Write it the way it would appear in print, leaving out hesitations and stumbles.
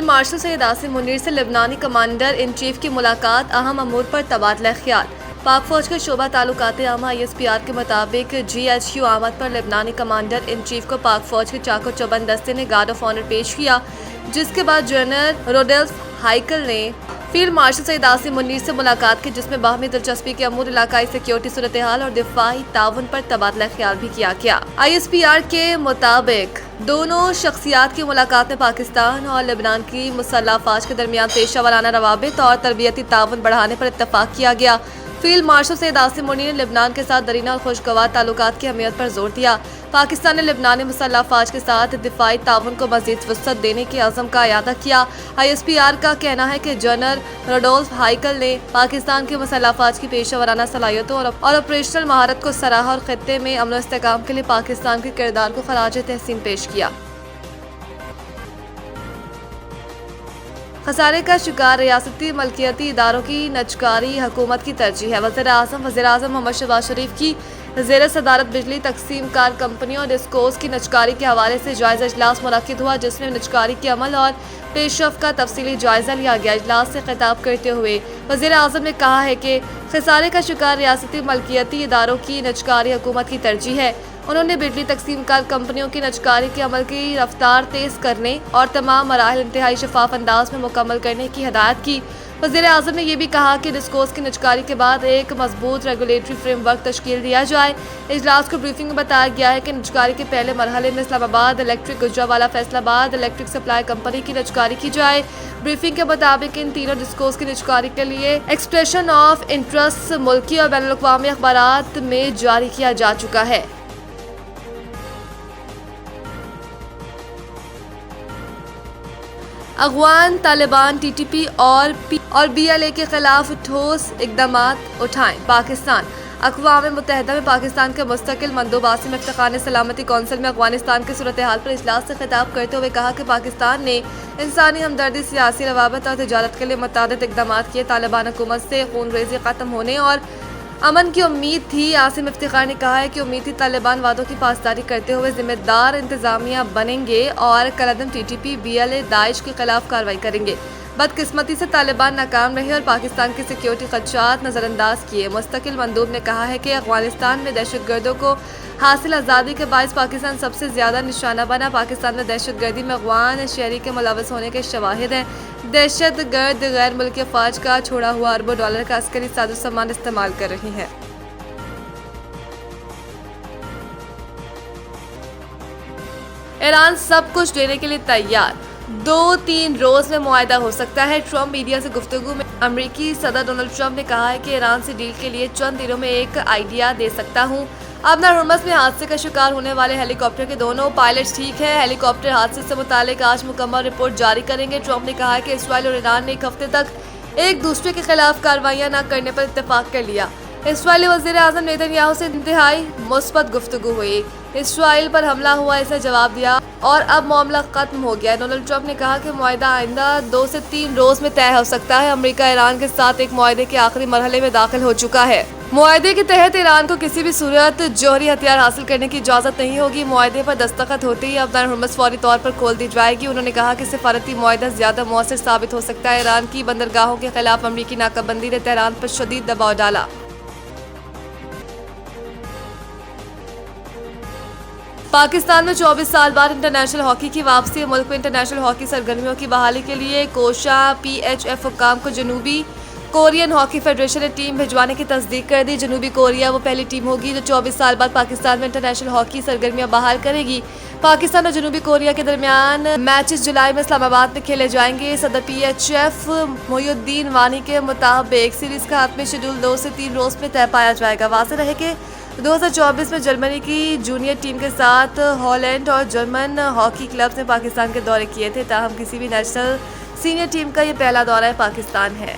Martial Syed Asim Munir سے لبنانی commander in chief کی ملاقات، اہم امور پر تبادلہ خیال۔ پاک فوج کے شعبہ تعلقات عامہ ISPR کے مطابق GHQ آمد پر لبنانی کمانڈر ان چیف کو پاک فوج کے چاق و چوبند دستے نے گارڈ آف آنر پیش کیا، جس کے بعد جنرل روڈولف ہائیکل نے فیلڈ مارشل سید عاصم منیر سے ملاقات کی، جس میں باہمی دلچسپی کے امور، علاقائی سیکیورٹی صورتحال اور دفاعی تعاون پر تبادلہ خیال بھی کیا گیا۔ ISPR کے مطابق دونوں شخصیات کی ملاقات میں پاکستان اور لبنان کی مسلح افواج کے درمیان پیشہ ورانہ روابط اور تربیتی تعاون بڑھانے پر اتفاق کیا گیا۔ فیلڈ مارشل سید عاصم منیر نے لبنان کے ساتھ دیرینہ اور خوشگوار تعلقات کی اہمیت پر زور دیا۔ پاکستان نے لبنانی مسلح افواج کے ساتھ دفاعی تعاون کو مزید وسعت دینے کے عزم کا اعادہ کیا۔ ISPR کا کہنا ہے کہ جنرل روڈولف ہائیکل نے پاکستان کی مسلح افواج کی پیشہ ورانہ صلاحیتوں اور آپریشنل مہارت کو سراہا اور خطے میں امن و استحکام کے لیے پاکستان کے کردار کو خراج تحسین پیش کیا۔ خسارے کا شکار ریاستی ملکیتی اداروں کی نجکاری حکومت کی ترجیح ہے۔ وزیر اعظم محمد شہباز شریف کی زیر صدارت بجلی تقسیم کار کمپنیوں اور ڈسکوز کی نجکاری کے حوالے سے جائزہ اجلاس منعقد ہوا، جس میں نجکاری کے عمل اور پیش رفت کا تفصیلی جائزہ لیا گیا۔ اجلاس سے خطاب کرتے ہوئے وزیر اعظم نے کہا ہے کہ خسارے کا شکار ریاستی ملکیتی اداروں کی نجکاری حکومت کی ترجیح ہے۔ انہوں نے بجلی تقسیم کار کمپنیوں کی نجکاری کے عمل کی رفتار تیز کرنے اور تمام مراحل انتہائی شفاف انداز میں مکمل کرنے کی ہدایت کی۔ وزیر اعظم نے یہ بھی کہا کہ ڈسکوز کی نجکاری کے بعد ایک مضبوط ریگولیٹری فریم ورک تشکیل دیا جائے۔ اجلاس کو بریفنگ میں بتایا گیا ہے کہ نجکاری کے پہلے مرحلے میں اسلام آباد الیکٹرک، گجرانوالہ فیصل آباد الیکٹرک سپلائی کمپنی کی نجکاری کی جائے۔ بریفنگ کے مطابق ان تینوں ڈسکوز کی نجکاری کے لیے ایکسپریشن آف انٹرسٹ ملکی اور بین الاقوامی اخبارات میں جاری کیا جا چکا ہے۔ افغان طالبان TTP اور BLA کے خلاف ٹھوس اقدامات اٹھائیں۔ پاکستان اقوام متحدہ میں پاکستان کے مستقل مندوب عاصم افتخار نے سلامتی کونسل میں افغانستان کی صورتحال پر اجلاس سے خطاب کرتے ہوئے کہا کہ پاکستان نے انسانی ہمدردی، سیاسی روابط اور تجارت کے لیے متعدد اقدامات کیے۔ طالبان حکومت سے خون ریزی ختم ہونے اور امن کی امید تھی۔ عاصم افتخار نے کہا ہے کہ امید تھی طالبان وعدوں کی پاسداری کرتے ہوئے ذمہ دار انتظامیہ بنیں گے اور کالعدم TTP BLA داعش کے خلاف کارروائی کریں گے۔ بدقسمتی سے طالبان ناکام رہے اور پاکستان کے سیکیورٹی خدشات نظر انداز کیے۔ مستقل مندوب نے کہا ہے کہ افغانستان میں دہشت گردوں کو حاصل آزادی کے باعث پاکستان سب سے زیادہ نشانہ بنا۔ پاکستان میں دہشت گردی میں افغان شہری کے ملوث ہونے کے شواہد ہیں۔ دہشت گرد غیر ملکی افواج کا چھوڑا ہوا اربوں ڈالر کا عسکری ساز و سامان استعمال کر رہی ہیں۔ ایران سب کچھ دینے کے لیے تیار، 2-3 روز میں معاہدہ ہو سکتا ہے۔ ٹرمپ میڈیا سے گفتگو میں امریکی صدر ڈونلڈ ٹرمپ نے کہا ہے کہ ایران سے ڈیل کے لیے چند دنوں میں ایک آئیڈیا دے سکتا ہوں۔ ابنا ہرمز میں حادثے کا شکار ہونے والے ہیلی کاپٹر کے دونوں پائلٹس ٹھیک ہیں۔ ہیلی کاپٹر حادثے سے متعلق آج مکمل رپورٹ جاری کریں گے۔ ٹرمپ نے کہا کہ اسرائیل اور ایران نے ایک ہفتے تک ایک دوسرے کے خلاف کارروائیاں نہ کرنے پر اتفاق کر لیا۔ اسرائیلی وزیر اعظم نیتن یاہو سے انتہائی مثبت گفتگو ہوئی۔ اسرائیل پر حملہ ہوا، اسے جواب دیا اور اب معاملہ ختم ہو گیا۔ ڈونلڈ ٹرمپ نے کہا کہ معاہدہ آئندہ 2 سے 3 روز میں طے ہو سکتا ہے۔ امریکہ ایران کے ساتھ ایک معاہدے کے آخری مرحلے میں داخل ہو چکا ہے۔ معاہدے کے تحت ایران کو کسی بھی صورت جوہری ہتھیار حاصل کرنے کی اجازت نہیں ہوگی۔ معاہدے پر دستخط ہوتے ہی ابنا ہرمز فوری طور پر کھول دی جائے گی۔ انہوں نے کہا کہ سفارتی معاہدہ زیادہ مؤثر ثابت ہو سکتا ہے۔ ایران کی بندرگاہوں کے خلاف امریکی ناکہ بندی نے تہران پر شدید دباؤ ڈالا۔ پاکستان میں 24 سال بعد انٹرنیشنل ہاکی کی واپسی۔ ملک میں انٹرنیشنل ہاکی سرگرمیوں کی بحالی کے لیے کوشاں PHF حکام کو جنوبی کورین ہاکی فیڈریشن نے ٹیم بھجوانے کی تصدیق کر دی۔ جنوبی کوریا وہ پہلی ٹیم ہوگی جو 24 سال بعد پاکستان میں انٹرنیشنل ہاکی سرگرمیاں بحال کرے گی۔ پاکستان اور جنوبی کوریا کے درمیان میچز جولائی میں اسلام آباد میں کھیلے جائیں گے۔ صدر PHF محی الدین وانی کے مطابق سیریز کا حتمی شیڈول 2 سے 3 روز میں طے پایا جائے گا۔ واضح رہے کہ 2024 میں جرمنی کی جونیئر ٹیم کے ساتھ ہالینڈ اور جرمن ہاکی کلبز نے پاکستان کے دورے کیے تھے، تاہم کسی بھی نیشنل سینئر ٹیم کا یہ پہلا دورہ پاکستان ہے۔